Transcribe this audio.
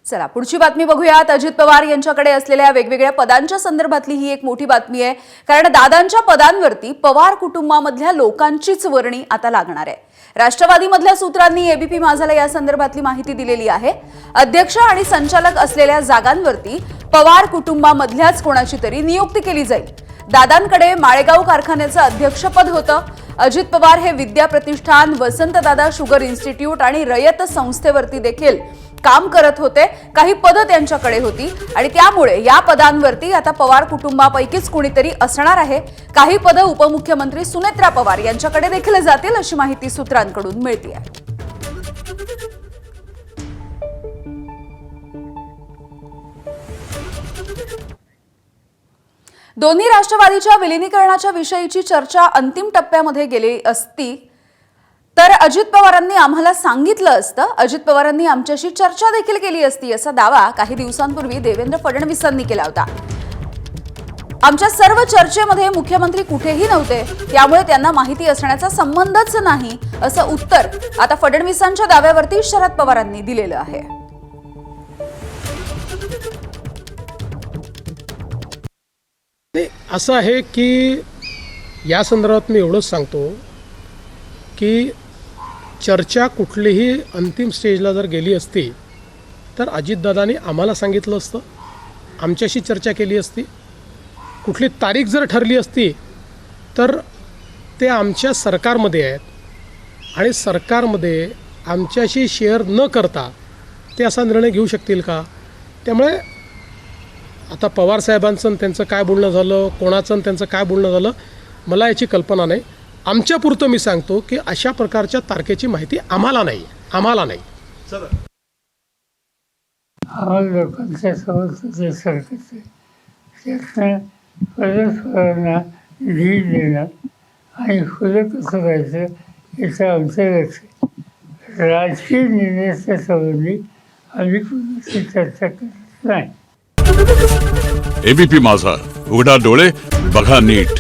चला पुढची बातमी बघूयात। अजित पवार यांच्याकडे असलेल्या वेगवेगळ्या पदांच्या संदर्भातली ही एक मोठी बातमी आहे, कारण दादांच्या पदांवरती पवार कुटुंबामधल्या लोकांचीच वर्णी आता लागणार आहे। राष्ट्रवादीमधल्या सूत्रांनी एबीपी माझाला या संदर्भातली माहिती दिलेली आहे। अध्यक्ष आणि संचालक असलेल्या जागांवरती पवार कुटुंबामधल्याच कोणाची तरी नियुक्ती केली जाईल। दादांकडे माळेगाव कारखान्याचं अध्यक्षपद होतं। अजित पवार हे विद्या प्रतिष्ठान, वसंतदादा शुगर इन्स्टिट्यूट आणि रयत संस्थेवरती देखील काम करत होते। काही पद त्यांच्याकडे होती आणि त्यामुळे या पदांवरती आता पवार कुटुंबापैकीच कोणीतरी असणार आहे। काही पद उपमुख्यमंत्री सुनेत्रा पवार यांच्याकडे देखील जातील अशी माहिती सूत्रांकडून मिळते आहे। दोन्ही राष्ट्रवादीच्या विलीनीकरणाच्या विषयीची चर्चा अंतिम टप्प्यामध्ये गेली असती तर अजित पवारांनी आम्हाला सांगितलं असतं, अजित पवारांनी आमच्याशी चर्चा देखील केली असती असा दावा काही दिवसांपूर्वी देवेंद्र फडणवीसांनी केला होता। आमच्या सर्व चर्चेमध्ये मुख्यमंत्री कुठेही नव्हते, त्यामुळे त्यांना माहिती असण्याचा संबंधच नाही असं उत्तर आता फडणवीसांच्या दाव्यावरती शरद पवारांनी दिलेलं आहे। असं आहे की या संदर्भात मी एवढंच सांगतो की चर्चा कुठलीही अंतिम स्टेजला जर गेली असती तर अजितदादांनी आम्हाला सांगितलं असतं, आमच्याशी चर्चा केली असती। कुठली तारीख जर ठरली असती तर ते आमच्या सरकारमध्ये आहेत आणि सरकारमध्ये आमच्याशी शेअर न करता ते असा निर्णय घेऊ शकतील का? त्यामुळे आता पवारसाहेबांचं त्यांचं काय बोलणं झालं, कोणाचं त्यांचं काय बोलणं झालं, मला याची कल्पना नाही। आमच्यापुरतं मी सांगतो की अशा प्रकारच्या तारखेची माहिती आम्हाला नाही। सर लोकांच्या समोर सरकारचे त्यातनं परस्परांना निधी देणं आणि खुलं कसं करायचं याचं आमचं लक्ष आहे। राजकीय निर्णयाच्या संबंधी आम्ही कोणाशी चर्चा करत नाही। एबीपी माझा, उघडा डोळे बघा नीट।